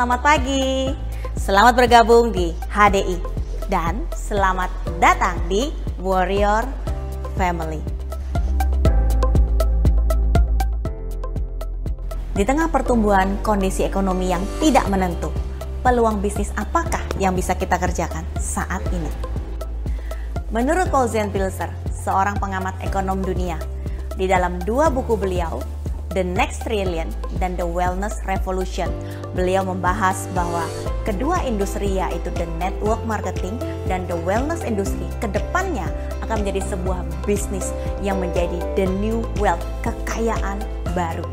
selamat pagi. Selamat bergabung di HDI dan selamat datang di Warrior Family. Di tengah pertumbuhan kondisi ekonomi yang tidak menentu, peluang bisnis apakah yang bisa kita kerjakan saat ini? Menurut Paul Pilzer, seorang pengamat ekonom dunia, di dalam dua buku beliau, The Next Trillion dan The Wellness Revolution, beliau membahas bahwa kedua industri yaitu the network marketing dan the wellness industry kedepannya akan menjadi sebuah bisnis yang menjadi the new wealth, kekayaan baru.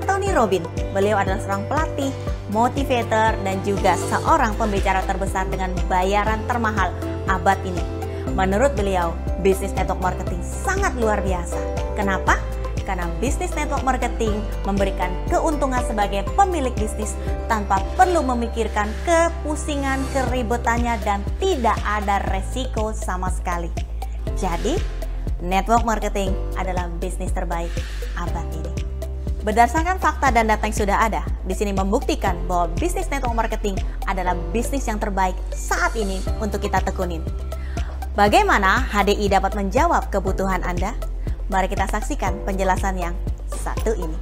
Tony Robbins, beliau adalah seorang pelatih, motivator, dan juga seorang pembicara terbesar dengan bayaran termahal abad ini. Menurut beliau, bisnis network marketing sangat luar biasa. Kenapa? Karena bisnis network marketing memberikan keuntungan sebagai pemilik bisnis tanpa perlu memikirkan kepusingan, keribetannya, dan tidak ada resiko sama sekali. Jadi, network marketing adalah bisnis terbaik abad ini. Berdasarkan fakta dan data yang sudah ada, di sini membuktikan bahwa bisnis network marketing adalah bisnis yang terbaik saat ini untuk kita tekunin. Bagaimana HDI dapat menjawab kebutuhan Anda? Mari kita saksikan penjelasan yang satu ini.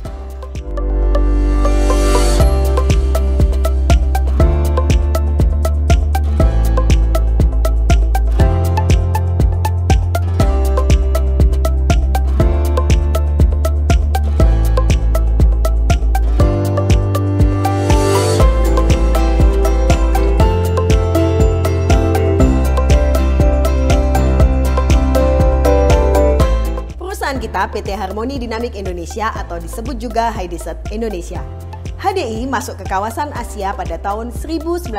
Kita PT Harmoni Dynamic Indonesia atau disebut juga Hydesert Indonesia. HDI masuk ke kawasan Asia pada tahun 1986,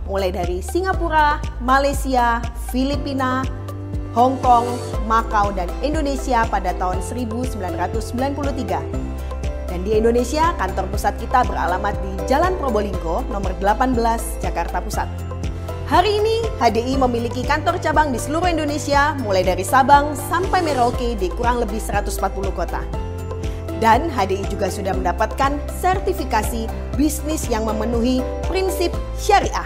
mulai dari Singapura, Malaysia, Filipina, Hong Kong, Makau, dan Indonesia pada tahun 1993. Dan di Indonesia, kantor pusat kita beralamat di Jalan Probolinggo, nomor 18, Jakarta Pusat. Hari ini, HDI memiliki kantor cabang di seluruh Indonesia, mulai dari Sabang sampai Merauke di kurang lebih 140 kota. Dan HDI juga sudah mendapatkan sertifikasi bisnis yang memenuhi prinsip syariah.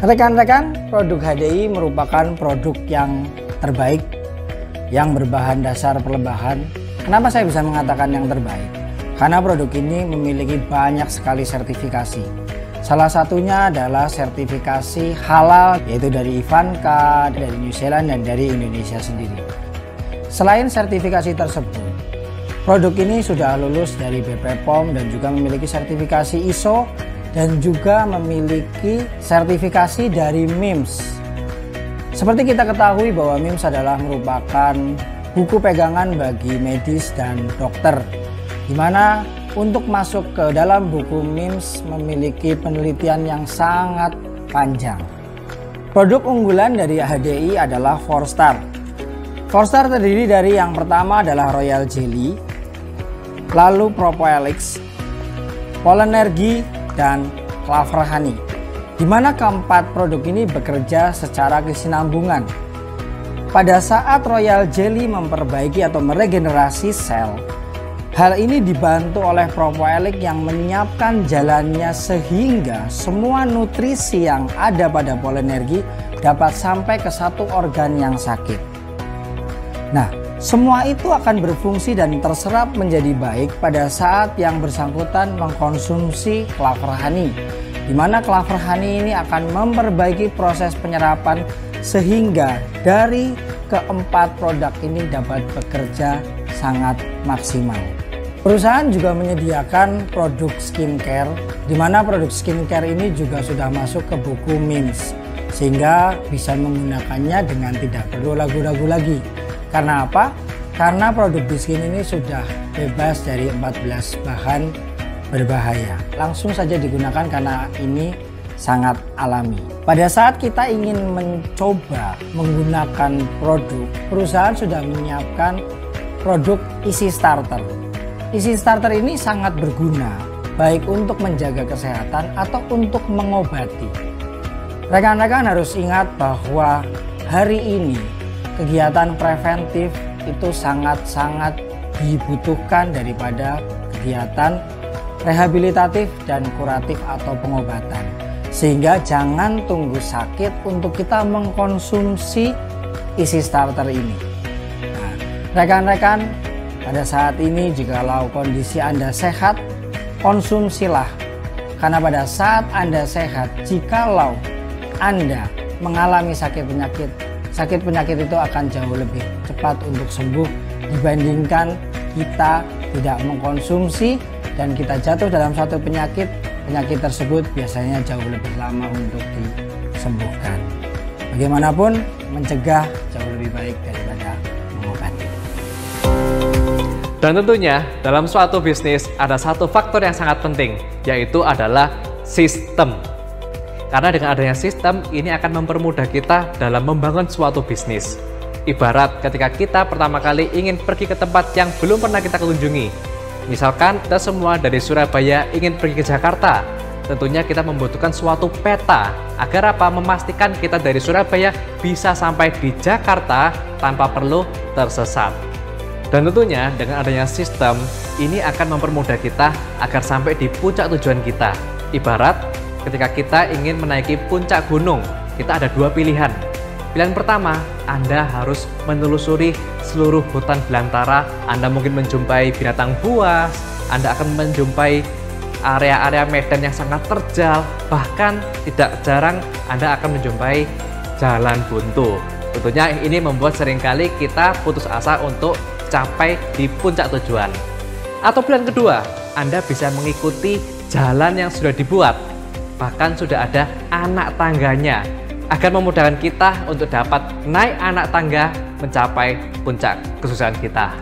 Rekan-rekan, produk HDI merupakan produk yang terbaik, yang berbahan dasar perlembahan. Kenapa saya bisa mengatakan yang terbaik? Karena produk ini memiliki banyak sekali sertifikasi. Salah satunya adalah sertifikasi halal, yaitu dari Ivanka, dari New Zealand, dan dari Indonesia sendiri. Selain sertifikasi tersebut, produk ini sudah lulus dari BP POM dan juga memiliki sertifikasi ISO dan juga memiliki sertifikasi dari MIMS. Seperti kita ketahui bahwa MIMS adalah merupakan buku pegangan bagi medis dan dokter, di mana untuk masuk ke dalam buku MIMS memiliki penelitian yang sangat panjang. Produk unggulan dari HDI adalah 4-Star. 4-Star terdiri dari yang pertama adalah Royal Jelly, lalu Propoelix, Polenergy, dan Clover Honey, di mana keempat produk ini bekerja secara kesinambungan. Pada saat Royal Jelly memperbaiki atau meregenerasi sel, hal ini dibantu oleh Propoelix yang menyiapkan jalannya sehingga semua nutrisi yang ada pada Polenergy dapat sampai ke satu organ yang sakit. Nah, semua itu akan berfungsi dan terserap menjadi baik pada saat yang bersangkutan mengkonsumsi Clover Honey, di mana Clover Honey ini akan memperbaiki proses penyerapan sehingga dari keempat produk ini dapat bekerja sangat maksimal. Perusahaan juga menyediakan produk skincare, di mana produk skincare ini juga sudah masuk ke buku MIMS, sehingga bisa menggunakannya dengan tidak perlu ragu-ragu lagi. Karena apa? Karena produk Biskin ini sudah bebas dari 14 bahan berbahaya. Langsung saja digunakan karena ini sangat alami. Pada saat kita ingin mencoba menggunakan produk, perusahaan sudah menyiapkan produk Easy Starter. Easy Starter ini sangat berguna, baik untuk menjaga kesehatan atau untuk mengobati. Rekan-rekan harus ingat bahwa hari ini kegiatan preventif itu sangat-sangat dibutuhkan daripada kegiatan rehabilitatif dan kuratif atau pengobatan. Sehingga jangan tunggu sakit untuk kita mengkonsumsi isi starter ini. Nah, rekan-rekan, pada saat ini jikalau kondisi Anda sehat, konsumsilah. Karena pada saat Anda sehat, jikalau Anda mengalami sakit penyakit itu akan jauh lebih cepat untuk sembuh dibandingkan kita tidak mengkonsumsi dan kita jatuh dalam suatu penyakit tersebut biasanya jauh lebih lama untuk disembuhkan. Bagaimanapun, mencegah jauh lebih baik daripada mengobati. Dan tentunya dalam suatu bisnis ada satu faktor yang sangat penting, yaitu adalah sistem. Karena dengan adanya sistem, ini akan mempermudah kita dalam membangun suatu bisnis. Ibarat ketika kita pertama kali ingin pergi ke tempat yang belum pernah kita kunjungi. Misalkan kita semua dari Surabaya ingin pergi ke Jakarta. Tentunya kita membutuhkan suatu peta agar apa? Memastikan kita dari Surabaya bisa sampai di Jakarta tanpa perlu tersesat. Dan tentunya dengan adanya sistem, ini akan mempermudah kita agar sampai di puncak tujuan kita. Ibarat ketika kita ingin menaiki puncak gunung, kita ada dua pilihan. Pilihan pertama, Anda harus menelusuri seluruh hutan belantara. Anda mungkin menjumpai binatang buas, Anda akan menjumpai area-area medan yang sangat terjal, bahkan tidak jarang Anda akan menjumpai jalan buntu. Tentunya ini membuat seringkali kita putus asa untuk capai di puncak tujuan. Atau pilihan kedua, Anda bisa mengikuti jalan yang sudah dibuat, bahkan sudah ada anak tangganya, agar memudahkan kita untuk dapat naik anak tangga mencapai puncak kesuksesan kita.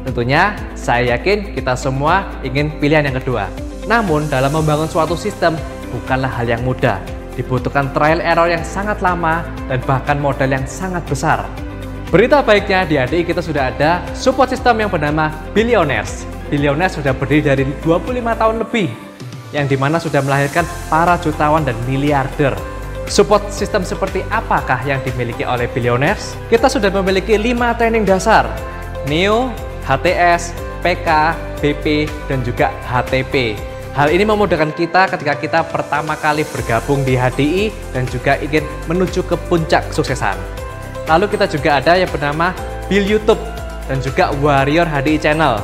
Tentunya saya yakin kita semua ingin pilihan yang kedua. Namun dalam membangun suatu sistem bukanlah hal yang mudah. Dibutuhkan trial error yang sangat lama dan bahkan modal yang sangat besar. Berita baiknya di HDI kita sudah ada support system yang bernama Billionaires. Billionaires sudah berdiri dari 25 tahun lebih, yang dimana sudah melahirkan para jutawan dan miliarder. Support system seperti apakah yang dimiliki oleh Billionaires? Kita sudah memiliki 5 training dasar, NEO, HTS, PK, BP, dan juga HTP. Hal ini memudahkan kita ketika kita pertama kali bergabung di HDI dan juga ingin menuju ke puncak kesuksesan. Lalu kita juga ada yang bernama Bill YouTube dan juga Warrior HDI Channel.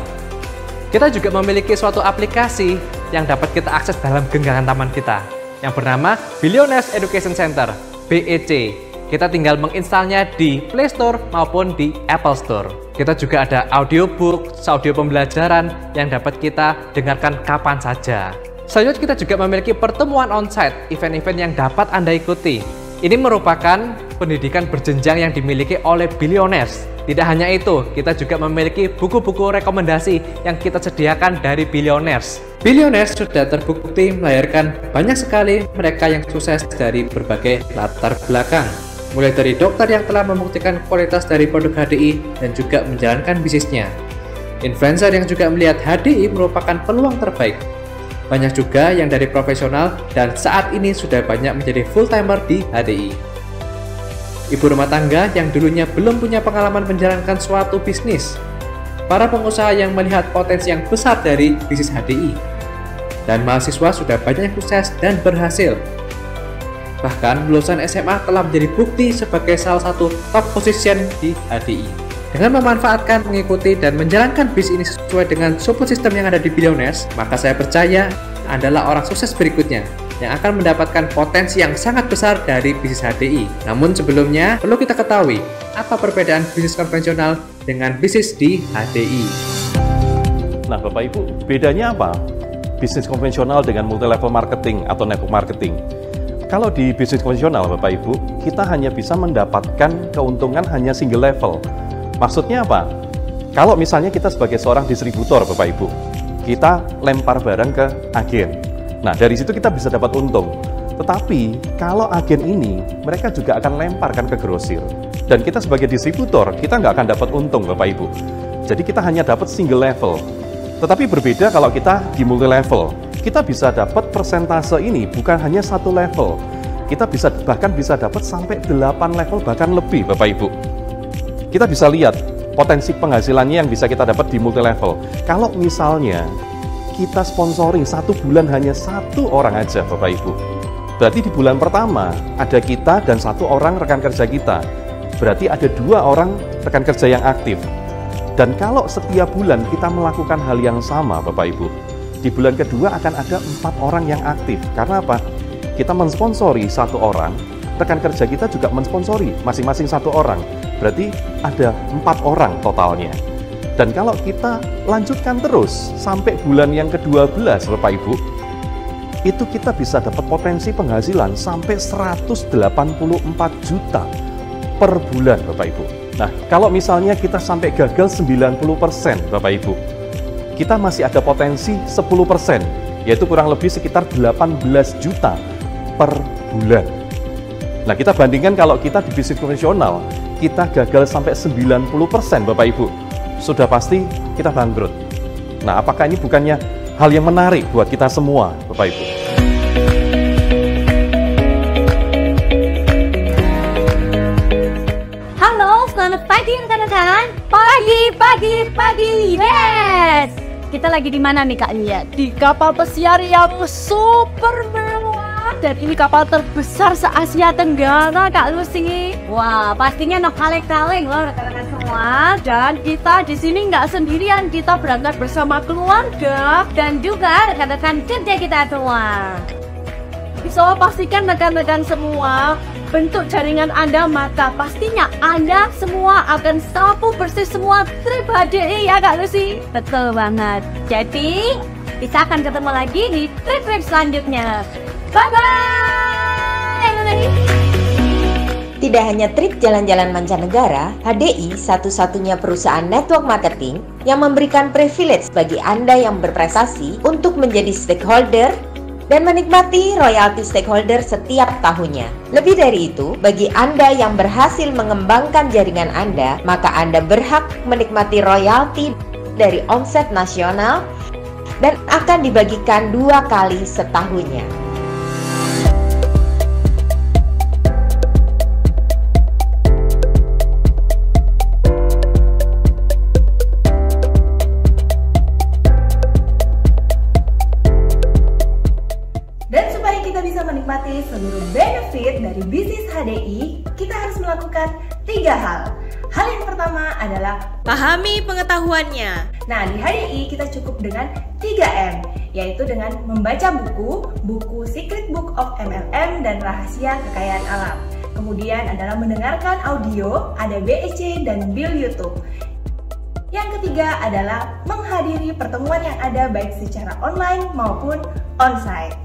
Kita juga memiliki suatu aplikasi yang dapat kita akses dalam genggaman taman kita yang bernama Billionaires Education Center, BEC. Kita tinggal menginstalnya di Play Store maupun di Apple Store. Kita juga ada audiobook, audio pembelajaran yang dapat kita dengarkan kapan saja. Selanjutnya kita juga memiliki pertemuan on-site, event-event yang dapat Anda ikuti. Ini merupakan pendidikan berjenjang yang dimiliki oleh Billionaires. Tidak hanya itu, kita juga memiliki buku-buku rekomendasi yang kita sediakan dari Billionaires. Billionaires sudah terbukti melahirkan banyak sekali mereka yang sukses dari berbagai latar belakang. Mulai dari dokter yang telah membuktikan kualitas dari produk HDI dan juga menjalankan bisnisnya. Influencer yang juga melihat HDI merupakan peluang terbaik. Banyak juga yang dari profesional dan saat ini sudah banyak menjadi full-timer di HDI. Ibu rumah tangga yang dulunya belum punya pengalaman menjalankan suatu bisnis. Para pengusaha yang melihat potensi yang besar dari bisnis HDI. Dan mahasiswa sudah banyak yang sukses dan berhasil. Bahkan lulusan SMA telah menjadi bukti sebagai salah satu top position di HDI. Dengan memanfaatkan, mengikuti, dan menjalankan bisnis ini sesuai dengan support system yang ada di Billionaires, maka saya percaya Anda adalah orang sukses berikutnya yang akan mendapatkan potensi yang sangat besar dari bisnis HDI. Namun sebelumnya, perlu kita ketahui apa perbedaan bisnis konvensional dengan bisnis di HDI. Nah Bapak Ibu, bedanya apa? Bisnis konvensional dengan multi-level marketing atau network marketing. Kalau di bisnis konvensional Bapak Ibu, kita hanya bisa mendapatkan keuntungan hanya single level. Maksudnya apa? Kalau misalnya kita sebagai seorang distributor Bapak Ibu, kita lempar barang ke agen. Nah dari situ kita bisa dapat untung. Tetapi kalau agen ini, mereka juga akan lemparkan ke grosir. Dan kita sebagai distributor, kita nggak akan dapat untung Bapak Ibu. Jadi kita hanya dapat single level. Tetapi berbeda kalau kita di multi level. Kita bisa dapat persentase ini bukan hanya satu level. kita bahkan bisa dapat sampai 8 level bahkan lebih Bapak Ibu. Kita bisa lihat potensi penghasilannya yang bisa kita dapat di multi level. Kalau misalnya kita sponsoring 1 bulan hanya 1 orang aja Bapak Ibu, berarti di bulan pertama ada kita dan 1 orang rekan kerja kita, berarti ada 2 orang rekan kerja yang aktif. Dan kalau setiap bulan kita melakukan hal yang sama Bapak Ibu, di bulan kedua akan ada 4 orang yang aktif. Karena apa? Kita mensponsori 1 orang, rekan kerja kita juga mensponsori masing-masing 1 orang, berarti ada 4 orang totalnya. Dan kalau kita lanjutkan terus sampai bulan yang ke-12 Bapak Ibu, itu kita bisa dapat potensi penghasilan sampai 184 juta per bulan Bapak Ibu. Nah, kalau misalnya kita sampai gagal 90% Bapak Ibu, kita masih ada potensi 10%, yaitu kurang lebih sekitar 18 juta per bulan. Nah, kita bandingkan kalau kita di bisnis konvensional, kita gagal sampai 90% Bapak Ibu, sudah pasti kita bangkrut. Nah, apakah ini bukannya hal yang menarik buat kita semua Bapak Ibu? Selamat pagi rekan-rekan. Pagi. Yes. Kita lagi di mana nih Kak Lia? Di kapal pesiar yang super mewah. Dan ini kapal terbesar se-Asia Tenggara Kak Lucy. Wah, pastinya no kaleng-kaleng loh rekan-rekan semua. Dan kita di sini nggak sendirian. Kita berangkat bersama keluarga dan juga rekan-rekan kerja kita semua. Bisa pastikan rekan-rekan semua, bentuk jaringan Anda, maka pastinya Anda semua akan sapu bersih semua trip HDI ya Kak Lucy. Betul banget. Jadi kita akan ketemu lagi di trip-trip selanjutnya. Bye-bye. Tidak hanya trip jalan-jalan mancanegara, HDI satu-satunya perusahaan network marketing yang memberikan privilege bagi Anda yang berprestasi untuk menjadi stakeholder dan menikmati royalti stakeholder setiap tahunnya. Lebih dari itu, bagi Anda yang berhasil mengembangkan jaringan Anda, maka Anda berhak menikmati royalti dari omset nasional dan akan dibagikan 2 kali setahunnya. Menikmati seluruh benefit dari bisnis HDI, kita harus melakukan 3 hal. Hal yang pertama adalah pahami pengetahuannya. Nah, di HDI kita cukup dengan 3M, yaitu dengan membaca buku Secret Book of MLM dan Rahasia Kekayaan Alam. Kemudian adalah mendengarkan audio, ada BEC dan Bill YouTube. Yang ketiga adalah menghadiri pertemuan yang ada baik secara online maupun onsite.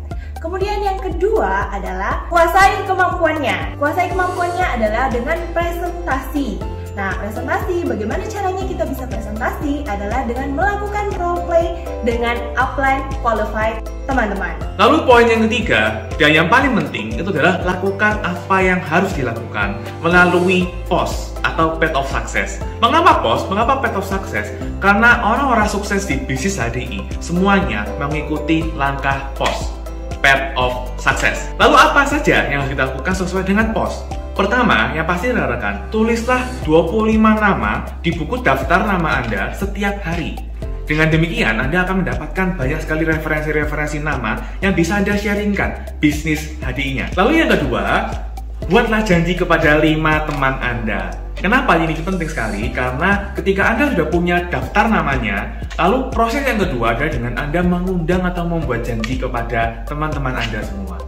Kemudian yang kedua adalah kuasai kemampuannya. Kuasai kemampuannya adalah dengan presentasi. Nah, presentasi, bagaimana caranya kita bisa presentasi adalah dengan melakukan role play dengan upline qualified teman-teman. Lalu poin yang ketiga dan yang paling penting itu adalah lakukan apa yang harus dilakukan melalui POS atau Path of Success. Mengapa POS? Mengapa Path of Success? Karena orang-orang sukses di bisnis HDI semuanya mengikuti langkah POS, Path of Success. Lalu apa saja yang harus kita lakukan sesuai dengan POS? Pertama, yang pasti rekan-rekan, tulislah 25 nama di buku daftar nama Anda setiap hari. Dengan demikian, Anda akan mendapatkan banyak sekali referensi-referensi nama yang bisa Anda sharingkan bisnis HDI-nya. Lalu yang kedua, buatlah janji kepada 5 teman Anda. Kenapa ini penting sekali? Karena ketika Anda sudah punya daftar namanya, lalu proses yang kedua adalah dengan Anda mengundang atau membuat janji kepada teman-teman Anda semua.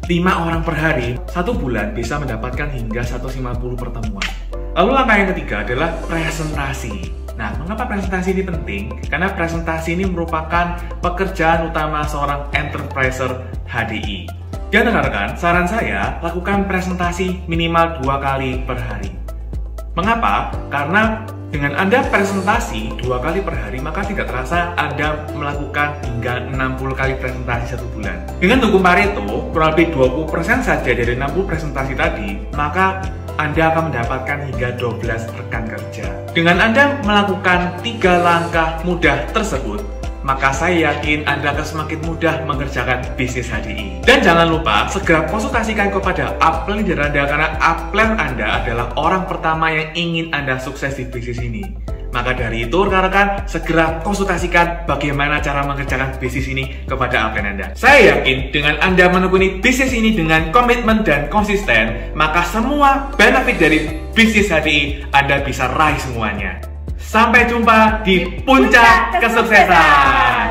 5 orang per hari, 1 bulan bisa mendapatkan hingga 150 pertemuan. Lalu langkah yang ketiga adalah presentasi. Nah, mengapa presentasi ini penting? Karena presentasi ini merupakan pekerjaan utama seorang entrepreneur HDI. Dan rekan-rekan, saran saya lakukan presentasi minimal 2 kali per hari. Mengapa? Karena dengan Anda presentasi 2 kali per hari, maka tidak terasa Anda melakukan hingga 60 kali presentasi 1 bulan. Dengan hukum Pareto, kurang lebih 20% saja dari 60 presentasi tadi, maka Anda akan mendapatkan hingga 12 rekan kerja. Dengan Anda melakukan 3 langkah mudah tersebut, maka saya yakin Anda akan semakin mudah mengerjakan bisnis HDI. Dan jangan lupa segera konsultasikan kepada upline leader Anda, karena upline Anda adalah orang pertama yang ingin Anda sukses di bisnis ini. Maka dari itu rekan-rekan segera konsultasikan bagaimana cara mengerjakan bisnis ini kepada upline Anda. Saya yakin dengan Anda menekuni bisnis ini dengan komitmen dan konsisten, maka semua benefit dari bisnis HDI Anda bisa raih semuanya. Sampai jumpa di puncak kesuksesan.